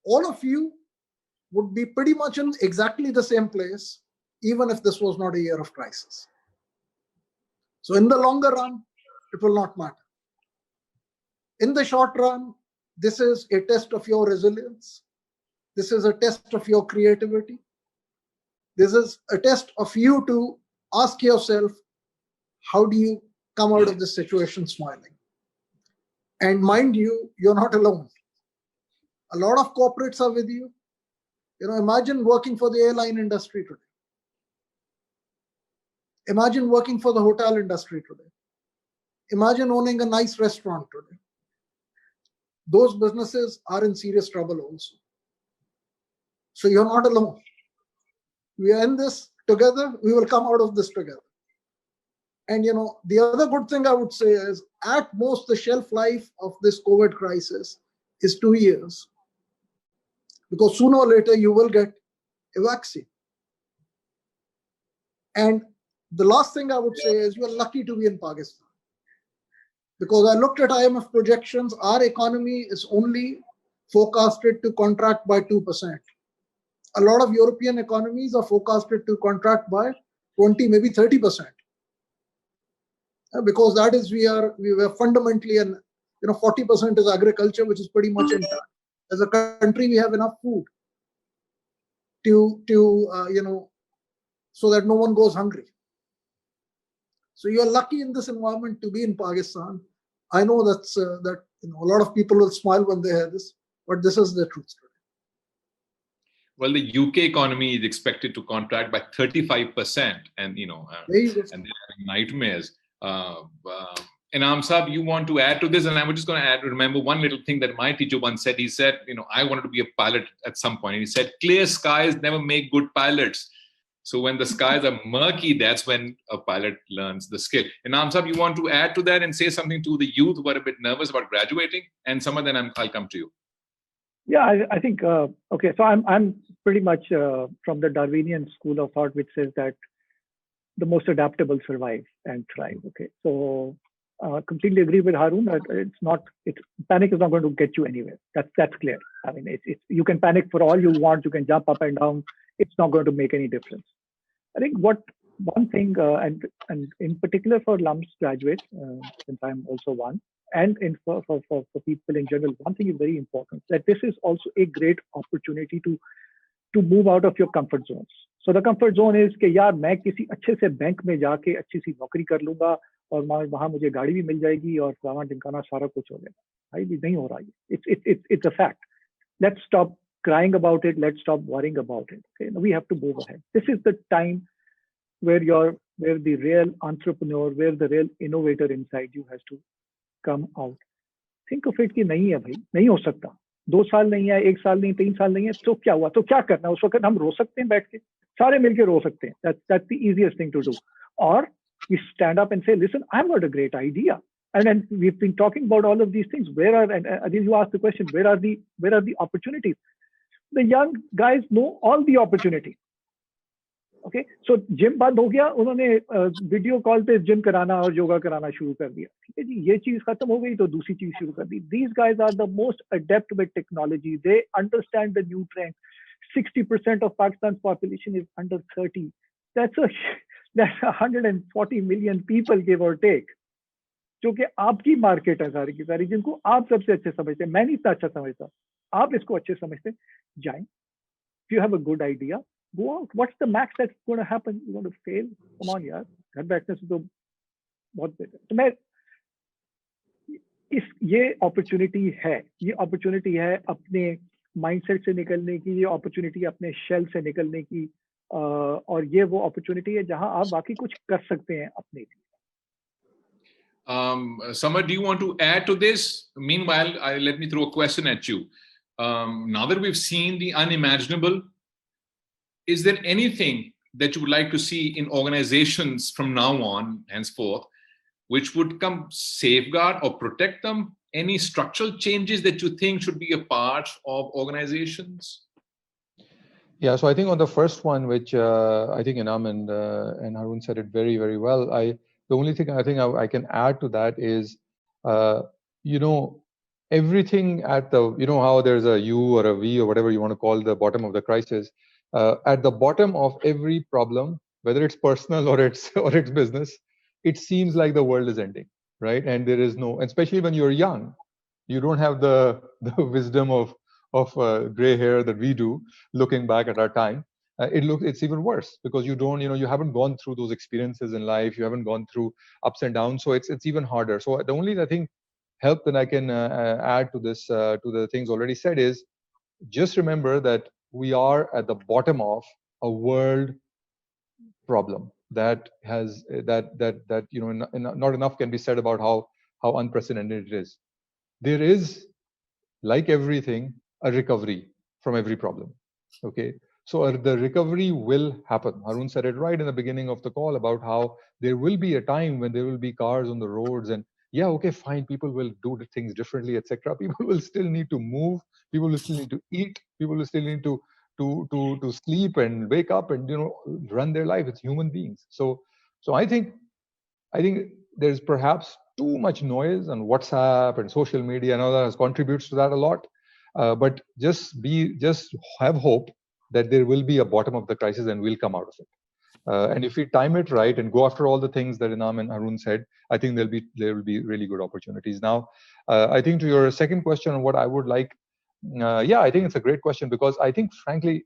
all of you would be pretty much in exactly the same place, even if this was not a year of crisis. So in the longer run, it will not matter. In the short run, this is a test of your resilience. This is a test of your creativity. This is a test of you to ask yourself, how do you come out of this situation smiling? And mind you, you're not alone. A lot of corporates are with you. Imagine working for the airline industry today. Imagine working for the hotel industry today. Imagine owning a nice restaurant today. Those businesses are in serious trouble also. So you're not alone. We are in this together. We will come out of this together. And the other good thing I would say is, at most, the shelf life of this COVID crisis is 2 years. Because sooner or later, you will get a vaccine. And the last thing I would say is, you're lucky to be in Pakistan. Because I looked at IMF projections, our economy is only forecasted to contract by 2%. A lot of European economies are forecasted to contract by 20, maybe 30%. Because that is, we were fundamentally, and 40% is agriculture, which is pretty much intact. As a country, we have enough food to so that no one goes hungry. So you're lucky in this environment to be in Pakistan. I know that a lot of people will smile when they hear this, but this is the truth today. Well, the UK economy is expected to contract by 35%, and and they're having nightmares. Inam Saab, you want to add to this? And I'm just going to remember one little thing that my teacher once said. He said, I wanted to be a pilot at some point. And he said, clear skies never make good pilots. So when the skies are murky, that's when a pilot learns the skill. Inam Saab, you want to add to that and say something to the youth who are a bit nervous about graduating? And some of them, I'll come to you. Yeah, I think, okay, so I'm pretty much from the Darwinian school of thought, which says that the most adaptable survive and thrive. Okay, so completely agree with Haroon that panic is not going to get you anywhere. That's clear. I mean, you can panic for all you want. You can jump up and down. It's not going to make any difference. I think one thing, and in particular for LUMS graduates, since I'm also one, and for people in general, one thing is very important, that this is also a great opportunity to to move out of your comfort zones. So the comfort zone is कि यार मैं किसी अच्छे से bank में जाके अच्छी सी नौकरी कर लूंगा और वहां मुझे गाड़ी भी मिल जाएगी और खाना टिकाना सारा कुछ हो जाएगा. भाई भी नहीं हो रहा है. It's a fact. Let's stop crying about it. Let's stop worrying about it. Okay? We have to move ahead. This is the time where the real entrepreneur, where the real innovator inside you has to come out. Think of it कि नहीं है भाई, नहीं हो सकता. 2 साल नहीं है, 1 साल नहीं, 3 साल नहीं है, तो क्या हुआ? तो क्या करना? उस वक्त हम रो सकते हैं बैठ के, सारे मिलके रो सकते हैं. That's the easiest thing to do. Or we stand up and say, listen, I've got a great idea. And then we've been talking about all of these things. And Adil, you asked the question, where are the opportunities? The young guys know all the opportunities. Okay, so gym बंद हो गया, उन्होंने video call पे gym कराना और योगा कराना शुरू कर दिया. ठीक है जी, ये चीज खत्म हो गई तो दूसरी चीज शुरू कर दी. These guys are the most adept with technology. They understand the new trends. 60% of Pakistan's population is under 30. That's 140 million people, give or take. जो कि आपकी मार्केट है सारी की सारी, जिनको आप सबसे अच्छे समझते हैं. मैं नहीं इतना अच्छा समझता, आप इसको अच्छे समझते हैं. जाएं. If you have a good idea, go out. What's the max that's going to happen? You're going to fail? Come on, यार. घर बैठने से तो बहुत बेहतर. तो मैं ये अपॉर्चुनिटी है अपने माइंडसेट से निकलने की, ये अपॉर्चुनिटी अपने शेल से निकलने की, और ये वो अपॉर्चुनिटी है जहां आप बाकी कुछ कर सकते हैं अपने लिए. Samar, do you want to add to this? Meanwhile, let me throw a question at you. Now that we've seen the unimaginable, is there anything that you would like to see in organizations from now on, henceforth, which would come safeguard or protect them? Any structural changes that you think should be a part of organizations? Yeah, so I think on the first one, which I think Inam and Haroon said it very, very well. The only thing I think I can add to that is, everything at the, how there's a U or a V or whatever you want to call the bottom of the crisis. At the bottom of every problem, whether it's personal or it's business, it seems like the world is ending, right? And there is no, especially when you're young, you don't have the wisdom of gray hair that we do. Looking back at our time, it's even worse because you don't, you haven't gone through those experiences in life. You haven't gone through ups and downs, so it's even harder. So the only, I think, help that I can add to this, to the things already said, is just remember that we are at the bottom of a world problem that has not enough can be said about how unprecedented it is. There is, like everything, a recovery from every problem. Okay, so the recovery will happen. Haroon said it right in the beginning of the call about how there will be a time when there will be cars on the roads, and yeah, okay, fine, people will do things differently, etc. People will still need to move. People will still need to eat. People will still need to sleep and wake up and run their life. It's human beings. So I think there's perhaps too much noise on WhatsApp and social media and all that contributes to that a lot. But just have hope that there will be a bottom of the crisis and we'll come out of it. And if we time it right and go after all the things that Inam and Haroon said, I think there will be really good opportunities. Now, I think to your second question on what I would like, I think it's a great question, because I think, frankly,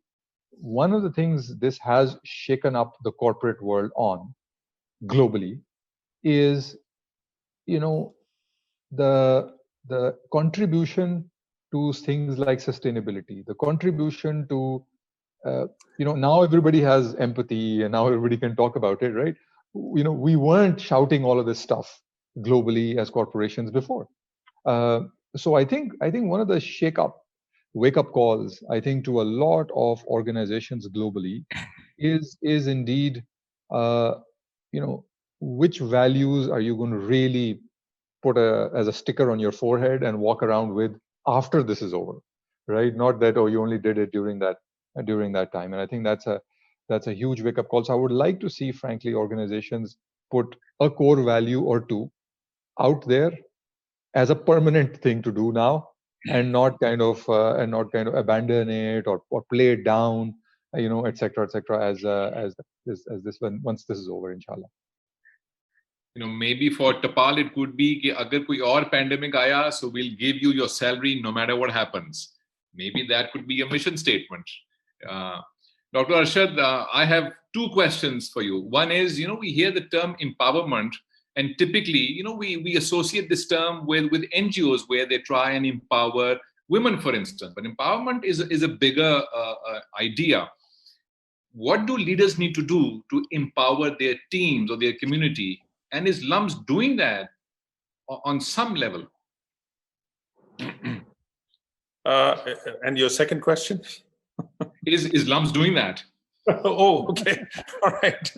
one of the things this has shaken up the corporate world on globally is, the contribution to things like sustainability, the contribution to, now everybody has empathy and now everybody can talk about it, right? We weren't shouting all of this stuff globally as corporations before. So I think one of the wake-up calls, I think, to a lot of organizations globally is indeed, which values are you going to really put as a sticker on your forehead and walk around with after this is over, right? Not that, you only did it during that time. And I think that's a huge wake-up call. So I would like to see, frankly, organizations put a core value or two out there as a permanent thing to do now, and not kind of abandon it or play it down, et cetera, as this once this is over, inshallah. Maybe for Tapal it could be कि अगर कोई और pandemic आया, so we'll give you your salary no matter what happens. Maybe that could be a mission statement. Dr. Arshad, I have two questions for you. One is, we hear the term empowerment, and typically, we associate this term with NGOs where they try and empower women, for instance. But empowerment is a bigger idea. What do leaders need to do to empower their teams or their community? And is LUMS doing that on some level? And your second question? Is LUMS doing that? Oh, okay. All right.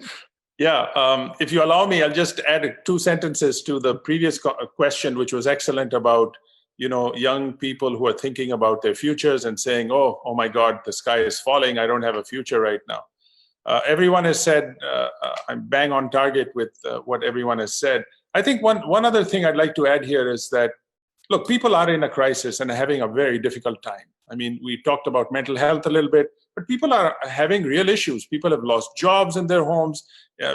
Yeah. If you allow me, I'll just add 2 sentences to the previous question, which was excellent, about young people who are thinking about their futures and saying, oh my God, the sky is falling. I don't have a future right now. Everyone has said, I'm bang on target with what everyone has said. I think one other thing I'd like to add here is that, look, people are in a crisis and are having a very difficult time. I mean, we talked about mental health a little bit, but people are having real issues. People have lost jobs in their homes.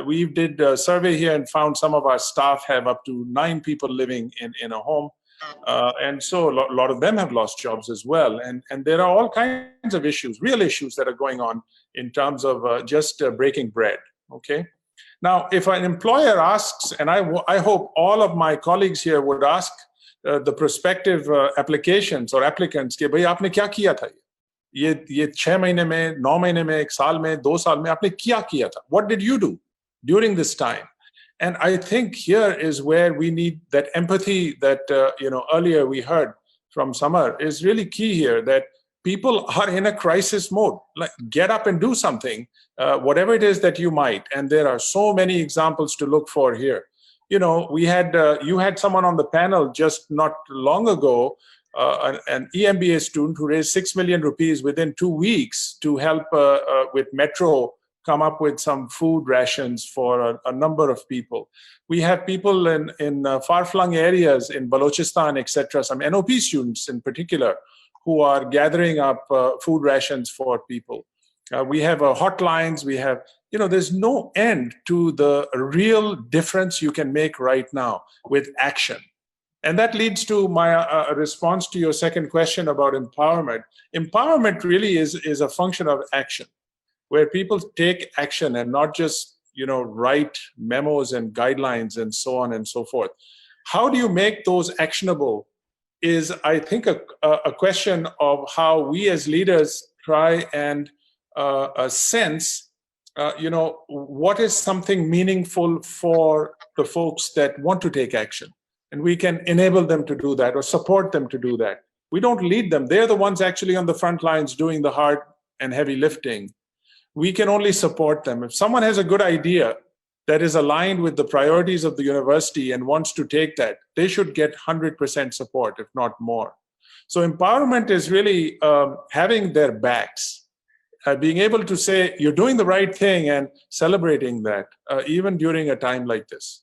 We did a survey here and found some of our staff have up to 9 people living in a home. And so a lot of them have lost jobs as well. And there are all kinds of issues, real issues that are going on in terms of just breaking bread, okay? Now, if an employer asks, and I hope all of my colleagues here would ask the prospective applications or applicants, कि भाई आपने क्या किया था ये 6 महीने में, 9 महीने में, 1 साल में, 2 साल में आपने क्या किया था? What did you do during this time? And I think here is where we need that empathy that earlier we heard from Samar is really key here, that people are in a crisis mode. Like, get up and do something, whatever it is that you might. And there are so many examples to look for here. We had you had someone on the panel just not long ago, an EMBA student who raised 6 million rupees within 2 weeks to help with Metro come up with some food rations for a number of people. We have people in far-flung areas in Balochistan, etc., some NOP students in particular, who are gathering up food rations for people. We have hotlines, we have, there's no end to the real difference you can make right now with action. And that leads to my response to your second question about empowerment. Empowerment really is a function of action, where people take action and not just, write memos and guidelines and so on and so forth. How do you make those actionable is, I think, a question of how we as leaders try and sense, what is something meaningful for the folks that want to take action. And we can enable them to do that or support them to do that. We don't lead them. They're the ones actually on the front lines doing the hard and heavy lifting. We can only support them. If someone has a good idea that is aligned with the priorities of the university and wants to take that, they should get 100% support, if not more. So empowerment is really having their backs, being able to say, you're doing the right thing and celebrating that, even during a time like this.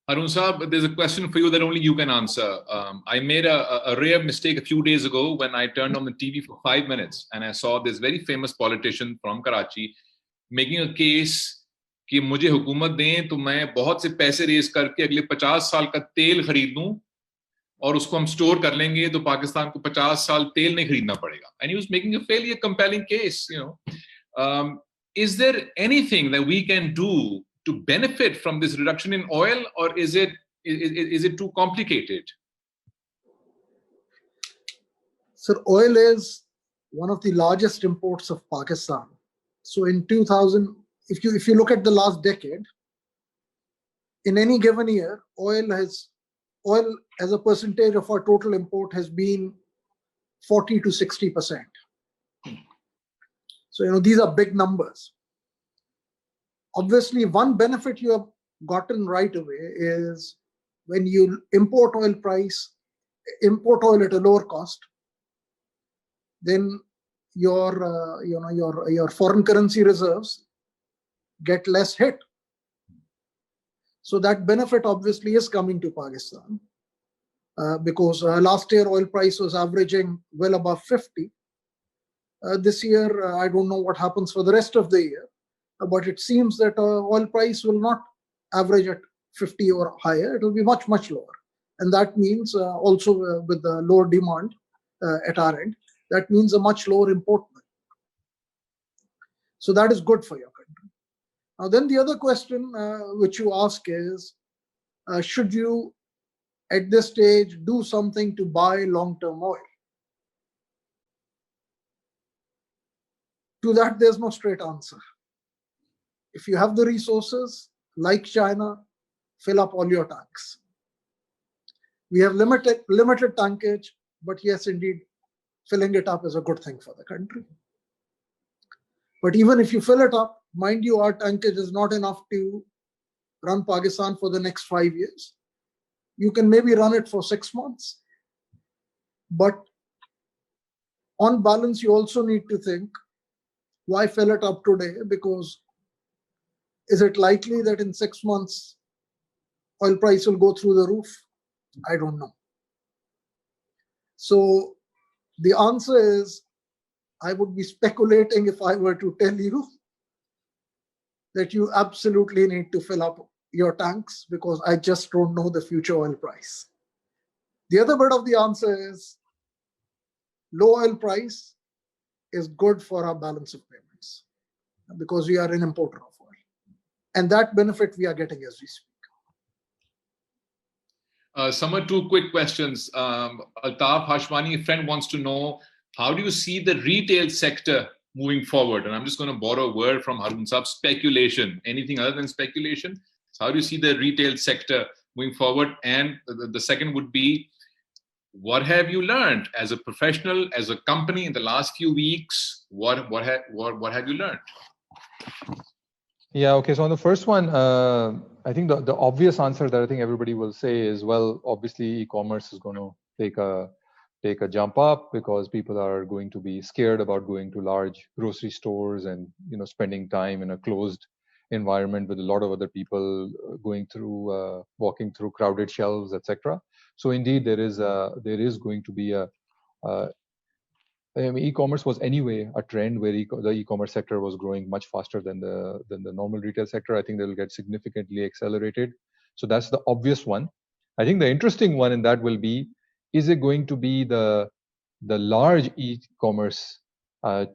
Haroon Saab, there's a question for you that only you can answer. I made a rare mistake a few days ago when I turned on the TV for 5 minutes and I saw this very famous politician from Karachi making a case कि मुझे हुकूमत दें तो मैं बहुत से पैसे raise करके अगले 50 साल का तेल खरीद लूं और उसको हम स्टोर कर लेंगे तो पाकिस्तान को 50 साल तेल नहीं खरीदना पड़ेगा. And he was making a fairly compelling case. Is there anything that we can do to benefit from this reduction in oil, or is it too complicated? So oil is one of the largest imports of Pakistan. So in 2000, if you look at the last decade, in any given year, oil as a percentage of our total import has been 40 to 60%. So these are big numbers. Obviously, one benefit you have gotten right away is when you import oil at a lower cost, then your foreign currency reserves get less hit. So that benefit obviously is coming to Pakistan because last year oil price was averaging well above 50. This year, I don't know what happens for the rest of the year. But it seems that oil price will not average at 50 or higher. It will be much, much lower. And that means also with the lower demand at our end, That means a much lower import bill. So that is good for your country. Now then the other question which you ask is, should you at this stage do something to buy long-term oil? To that, there's no straight answer. If you have the resources, like China, fill up all your tanks. We have limited tankage, but yes, indeed, filling it up is a good thing for the country. But even if you fill it up, mind you, our tankage is not enough to run Pakistan for the next 5 years. You can maybe run it for 6 months. But on balance, you also need to think, why fill it up today? Because is it likely that in 6 months, oil price will go through the roof? I don't know. So the answer is, I would be speculating if I were to tell you that you absolutely need to fill up your tanks, because I just don't know the future oil price. The other bit of the answer is, low oil price is good for our balance of payments, because we are an importer of oil. And that benefit we are getting as we speak. Samar, 2 quick questions. Altaf Hashwani, a friend, wants to know, how do you see the retail sector moving forward? And I'm just going to borrow a word from Haroon Saab, speculation. Anything other than speculation? So how do you see the retail sector moving forward? And the second would be, what have you learned as a professional, as a company in the last few weeks? What have you learned? Yeah, okay. So on the first one, I think the obvious answer that I think everybody will say is, well, obviously e-commerce is going to take a jump up, because people are going to be scared about going to large grocery stores and spending time in a closed environment with a lot of other people walking through crowded shelves, etc. So indeed, there is going to be e-commerce was anyway a trend where the e-commerce sector was growing much faster than the normal retail sector. I think that will get significantly accelerated. So that's the obvious one. I think the interesting one in that will be, is it going to be the large e-commerce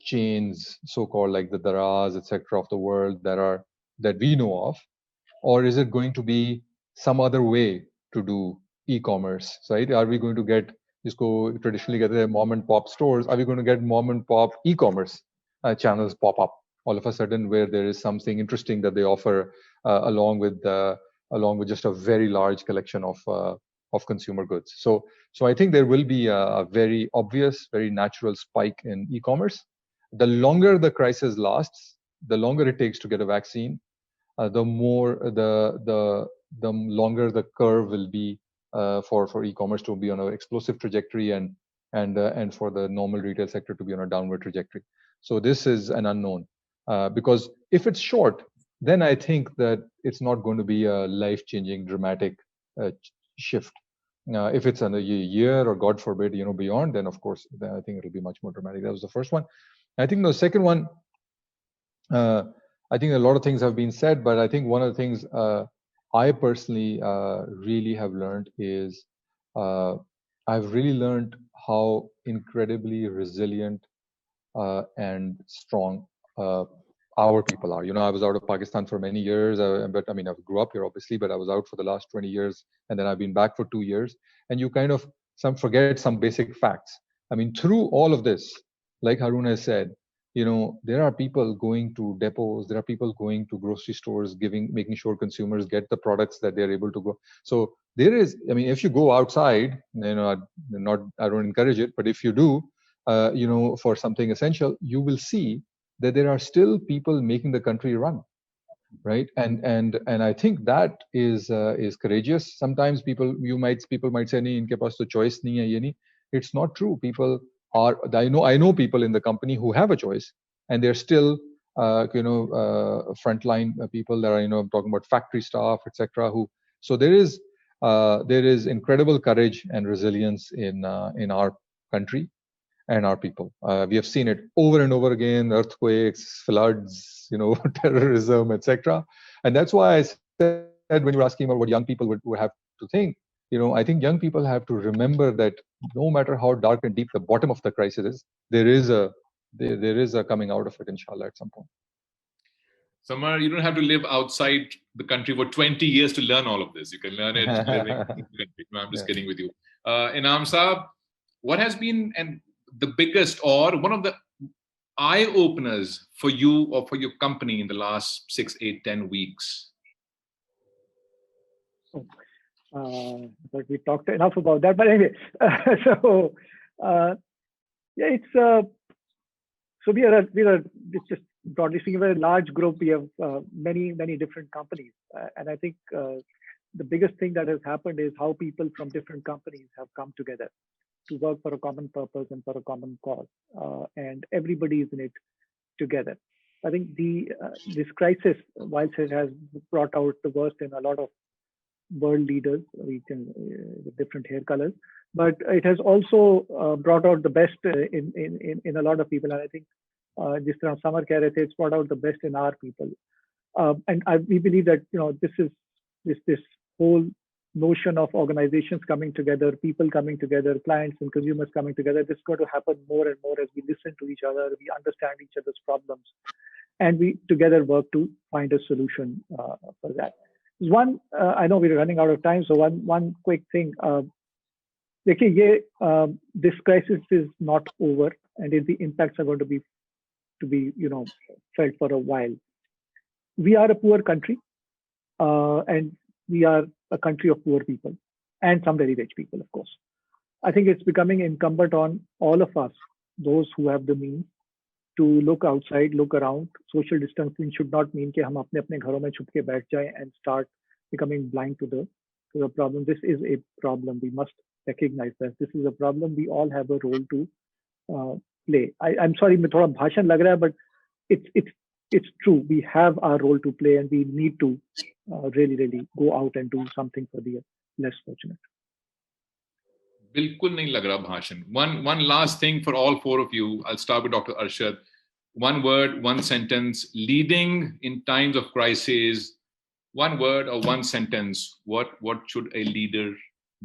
chains, so-called, like the Daraz, etc. of the world that we know of, or is it going to be some other way to do e-commerce? Right? Are we going to get traditionally get the mom and pop stores? Are we going to get mom and pop e-commerce channels pop up all of a sudden, where there is something interesting that they offer along with just a very large collection of consumer goods? So I think there will be a very obvious, very natural spike in e-commerce. The longer the crisis lasts, the longer it takes to get a vaccine, the longer the curve will be for e-commerce to be on an explosive trajectory, and for the normal retail sector to be on a downward trajectory. So this is an unknown, because if it's short, then I think that it's not going to be a life-changing, dramatic shift. If it's a year, or God forbid, beyond, then of course, then I think it'll be much more dramatic. That was the first one. I think the second one, I think a lot of things have been said, but I think one of the things I personally really have learned is, I've really learned how incredibly resilient and strong our people are. I was out of Pakistan for many years, but I mean, I grew up here obviously, but I was out for the last 20 years, and then I've been back for 2 years. And you kind of forget some basic facts. I mean, through all of this, like Haroon has said, there are people going to depots, there are people going to grocery stores, making sure consumers get the products that they're able to go. So there is, I mean, if you go outside, I don't encourage it, but if you do, for something essential, you will see that there are still people making the country run, right? And I think that is courageous. Sometimes people might say, "Nahi, inke paas to choice nahi hai, ye nahi." It's not true. People are. I know people in the company who have a choice, and they're still frontline people that are I'm talking about factory staff, etc. So there is incredible courage and resilience in our country and our people. We have seen it over and over again: earthquakes, floods, terrorism, etc. And that's why I said, when you were asking about what young people would have to think, I think young people have to remember that no matter how dark and deep the bottom of the crisis is, there is a coming out of it, inshallah, at some point. Samar, you don't have to live outside the country for 20 years to learn all of this. You can learn it living in the country. No, I'm just kidding with you. Inam Saab, what has been the biggest or one of the eye-openers for you or for your company in the last 6, 8, 10 weeks? But we talked enough about that. But anyway, so we are just broadly speaking, a very large group. We have many different companies, and I think the biggest thing that has happened is how people from different companies have come together to work for a common purpose and for a common cause, and everybody is in it together. I think this crisis, whilst it has brought out the worst in a lot of world leaders, with different hair colors, but it has also brought out the best in a lot of people. And I think this Samar keh rahe the, it's brought out the best in our people. And we believe that this whole notion of organizations coming together, people coming together, clients and consumers coming together, this is going to happen more and more as we listen to each other, we understand each other's problems, and we together work to find a solution for that. One, I know we're running out of time, so one quick thing. This crisis is not over, and the impacts are going to be felt for a while. We are a poor country, and we are a country of poor people and some very rich people, of course. I think it's becoming incumbent on all of us, those who have the means, to look outside, look around. Social distancing should not mean कि हम अपने घरों में छुप के बैठ जाएं and start becoming blind to the problem. This is a problem. We must recognize that this is a problem. We all have a role to play. I'm sorry, मैं थोड़ा भाषण लग रहा है, but it's true. We have our role to play, and we need to really go out and do something for the less fortunate. बिल्कुल नहीं लग रहा भाषण. One last thing for all four of you. I'll start with Dr. Arshad. One word, one sentence. Leading in times of crisis. One word or one sentence. What should a leader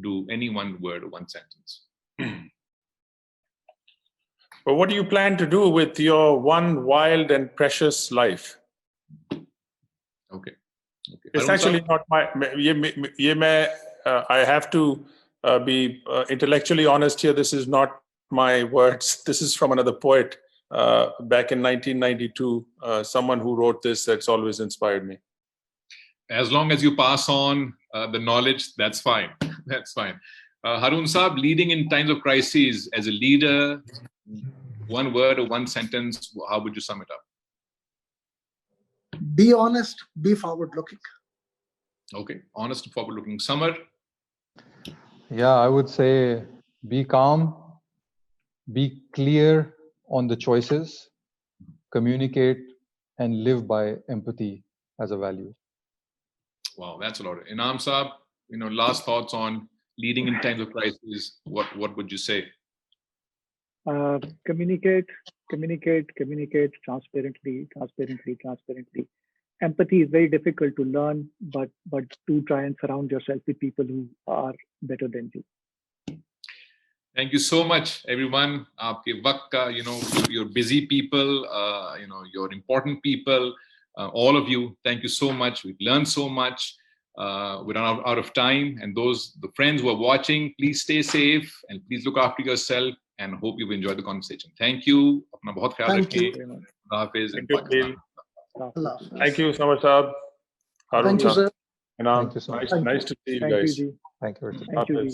do? Any one word or one sentence. But what do you plan to do with your one wild and precious life? Okay. It's actually not my. I have to be intellectually honest here. This is not my words. This is from another poet back in 1992. Someone who wrote this that's always inspired me. As long as you pass on the knowledge, that's fine. That's fine. Haroon Saab, leading in times of crises as a leader, one word or one sentence, how would you sum it up? Be honest, be forward-looking. Okay, honest and forward-looking. Samar? Yeah, I would say be calm, be clear on the choices, communicate, and live by empathy as a value. Wow, that's a lot. Inam Saab, last thoughts on leading in times of crisis. What would you say? Communicate transparently. Empathy is very difficult to learn, but do try and surround yourself with people who are better than you. Thank you so much, everyone. Aapke waqt ka, you're busy people, you're important people. All of you, thank you so much. We've learned so much. We're out of time. And the friends who are watching, please stay safe and please look after yourself, and hope you've enjoyed the conversation. Thank you. Apna bahut khayal rakhiye. Thank you, Samar Saab. Thank you, sir. Nice to see you guys. Thank you. Thank you.